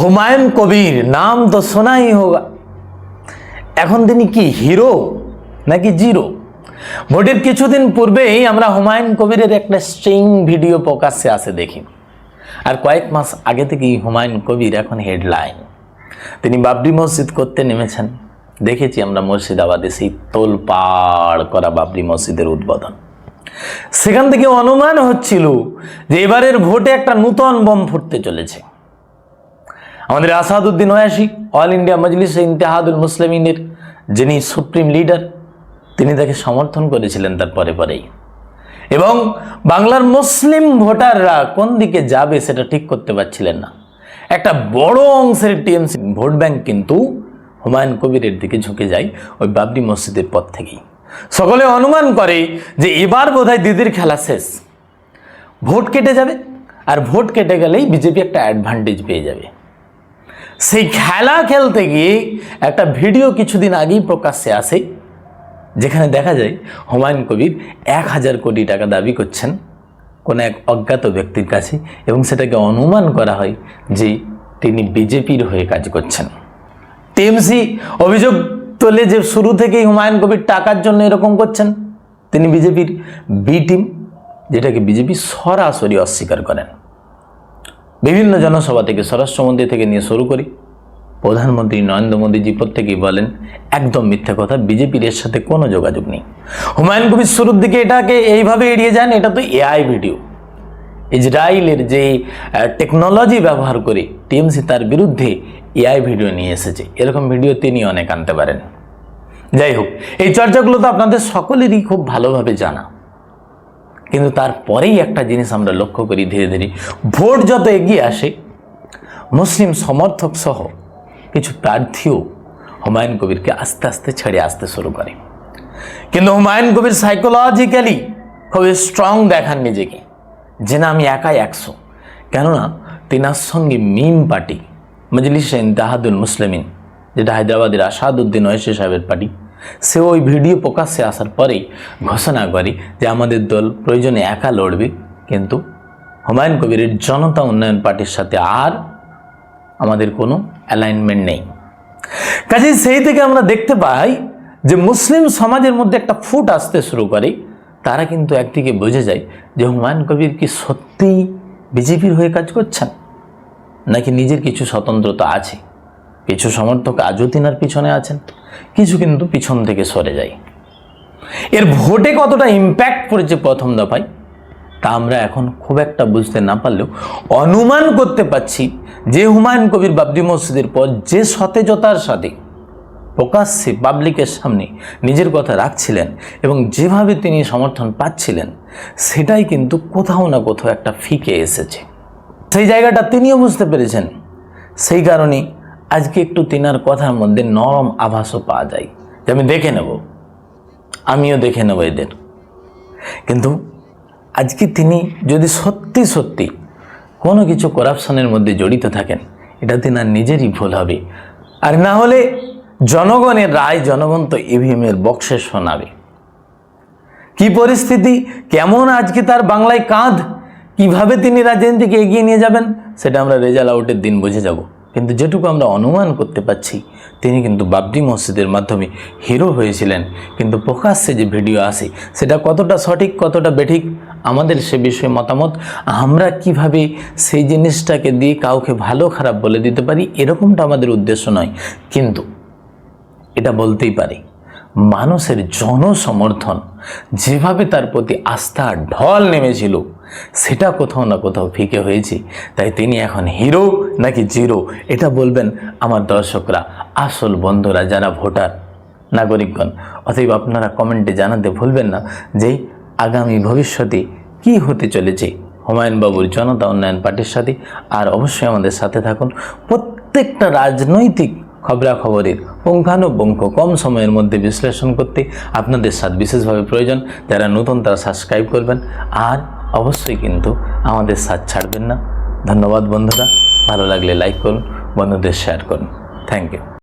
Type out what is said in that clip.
হুমায়ুন কবির নাম তো শোনা ही होगा। এখন তিনি কি হিরো নাকি জিরো? ভোটের কিছুদিন পূর্বেই আমরা হুমায়ুন কবিরের একটা স্ট্রিং ভিডিও প্রকাশ্যে আসে দেখি, আর কয়েক মাস আগে থেকেই হুমায়ুন কবির এখন হেডলাইন। তিনি বাবরি মসজিদ করতে নেমেছেন। দেখেছি আমরা মুর্শিদাবাদে সেই তোলপাড় করা বাবরি মসজিদের উদ্বোধন। সেখান থেকে অনুমান হচ্ছিল যে এবারের ভোটে একটা নূতন বোম ফুটতে চলেছে। আমাদের আসাদুদ্দিন ওয়াইসি, অল ইন্ডিয়া মজলিস ইত্তেহাদুল মুসলিমিনের যিনি সুপ্রিম লিডার, তিনি তাকে সমর্থন করেছিলেন তার পরেই। এবং বাংলার মুসলিম ভোটাররা কোন দিকে যাবে সেটা ঠিক করতে পারছিলেন না। একটা বড় অংশের টিএমসি ভোট ব্যাংক কিন্তু হুমায়ুন কবিরের দিকে ঝুঁকে যায় ওই বাবরি মসজিদের পর থেকেই। সকলে অনুমান করে যে এবার বোধহয় দিদির খেলা শেষ, ভোট কেটে যাবে, আর ভোট কেটে গেলেই বিজেপি একটা অ্যাডভান্টেজ পেয়ে যাবে। সেই খেলা খেলতে গিয়ে একটা ভিডিও কিছুদিন আগেই প্রকাশ্যে আসে, যেখানে দেখা যায় হুমায়ুন কবির 1000 কোটি টাকা দাবি করছেন কোনো এক অজ্ঞাত ব্যক্তির কাছে, এবং সেটাকে অনুমান করা হয় যে তিনি বিজেপির হয়ে কাজ করছেন। টিএমসি অভিযোগ তোলে যে শুরু থেকেই হুমায়ুন কবির টাকার জন্য এরকম করছেন, তিনি বিজেপির বি টিম, যেটাকে বিজেপি সরাসরি অস্বীকার করেন। বিভিন্ন জনসভা থেকে, স্বরাষ্ট্রমন্ত্রী থেকে নিয়ে শুরু করি প্রধানমন্ত্রী নরেন্দ্র মোদীজি প্রত্যেকেই বলেন একদম মিথ্যা কথা, বিজেপির এর সাথে কোনো যোগাযোগ নেই। হুমায়ুন কবির শুরুর দিকে এটাকে এইভাবে এড়িয়ে যান, এটা তো এআই ভিডিও, ইসরায়েলের যে টেকনোলজি ব্যবহার করে টিএমসি তার বিরুদ্ধে এআই ভিডিও নিয়ে এসেছে, এরকম ভিডিও তিনি অনেক আনতে পারেন। যাই হোক, এই চর্চাগুলো তো আপনাদের সকলেরই খুব ভালোভাবে জানা, কিন্তু তারপরেই একটা জিনিস আমরা লক্ষ্য করি, ধীরে ধীরে ভোট যত এগিয়ে আসে, মুসলিম সমর্থক সহ কিছু প্রার্থীও হুমায়ুন কবিরকে আস্তে আস্তে ছেড়ে আসতে শুরু করে। কিন্তু হুমায়ুন কবির সাইকোলজিক্যালি খুব স্ট্রং দেখান নিজেকে, যে না আমি একাই 100। কেননা তিনার সঙ্গে মিম পার্টি মজলিস ইত্তেহাদুল মুসলিমিন, যেটা হায়দ্রাবাদের আসাদুদ্দিন ওয়াইসি সাহেবের পার্টি, সে ওই ভিডিও প্রকাশ্যে আসার পরেই ঘোষণা করে যে আমাদের দল প্রয়োজনে একা লড়বে, কিন্তু হুমায়ুন কবিরের জনতা উন্নয়ন পার্টির সাথে আর আমাদের কোনো অ্যালাইনমেন্ট নেই। কাজেই সেই থেকে আমরা দেখতে পাই যে মুসলিম সমাজের মধ্যে একটা ফুট আসতে শুরু করে। তারা কিন্তু একদিকে বুঝে যায় যে হুমায়ুন কবির কি সত্যিই বিজেপির হয়ে কাজ করছেন, নাকি নিজের কিছু স্বতন্ত্রতা আছে। কিছু সমর্থক আজও তিনার পিছনে আছেন, কিছু কিন্তু পিছন থেকে সরে যায়। এর ভোটে কতটা ইম্প্যাক্ট পড়েছে প্রথম দফায় তা আমরা এখন খুব একটা বুঝতে না পারলেও অনুমান করতে পারছি যে হুমায়ুন কবির বাবরি মসজিদের পর যে সতেজতার সাথে প্রকাশ্যে পাবলিকের সামনে নিজের কথা রাখছিলেন এবং যেভাবে তিনি সমর্থন পাচ্ছিলেন, সেটাই কিন্তু কোথাও না কোথাও একটা ফিকে এসেছে। সেই জায়গাটা তিনিও বুঝতে পেরেছেন। সেই কারণে আজকে একটু তিনার কথার মধ্যে নরম আভাসও পাওয়া যায় যে আমি দেখে নেব, আমিও দেখে নেব এদের। কিন্তু আজকে তিনি যদি সত্যি সত্যি কোনো কিছু করাপশনের মধ্যে জড়িত থাকেন, এটা তিনার নিজেরই ভুল হবে, আর না হলে জনগণের রায় জনগণ তো ইভিএমের বক্সে শোনাবে। কি পরিস্থিতি, কেমন আজকে তার বাংলায় কাঁধ, কিভাবে তিনি রাজনীতিকে এগিয়ে নিয়ে যাবেন, সেটা আমরা রেজাল্ট আউটের দিন বুঝে যাব। কিন্তু যেটুকু আমরা অনুমান করতে পারছি, তিনি কিন্তু বাবরি মসজিদের মাধ্যমে হিরো হয়েছিলেন। কিন্তু প্রকাশ্যে যে ভিডিও আসে সেটা কতটা সঠিক কতটা বেঠিক আমাদের সে বিষয়ে মতামত, আমরা কিভাবে সেই জিনিসটাকে দিয়ে কাউকে ভালো খারাপ বলে দিতে পারি এরকমটা আমাদের উদ্দেশ্য নয়। কিন্তু এটা বলতেই পারি, মানুষের জনসমর্থন যেভাবে তার প্রতি আস্থার ঢল নেমেছিল, সেটা কোথাও না কোথাও ফিকে হয়েছে। তাই তিনি এখন হিরো নাকি জিরো, এটা বলবেন আমার দর্শকরা, আসল বন্ধুরা যারা ভোটার নাগরিকগণ। অতএব আপনারা কমেন্টে জানাতে ভুলবেন না যে আগামী ভবিষ্যতে কি হতে চলেছে হুমায়ুন বাবুর জনতা উন্নয়ন পার্টির সাথে। আর অবশ্যই আমাদের সাথে থাকুন। প্রত্যেকটা রাজনৈতিক খবরাখবরের পুঙ্খানুপুঙ্খ কম সময়ের মধ্যে বিশ্লেষণ করতে আপনাদের সাথে বিশেষভাবে প্রয়োজন। যারা নতুন তারা সাবস্ক্রাইব করবেন, আর অবশ্যই কিন্তু আমাদের সাথ ছাড়বেন না। ধন্যবাদ বন্ধুরা, ভালো লাগলে লাইক করুন, বন্ধুদের শেয়ার করুন। Thank you.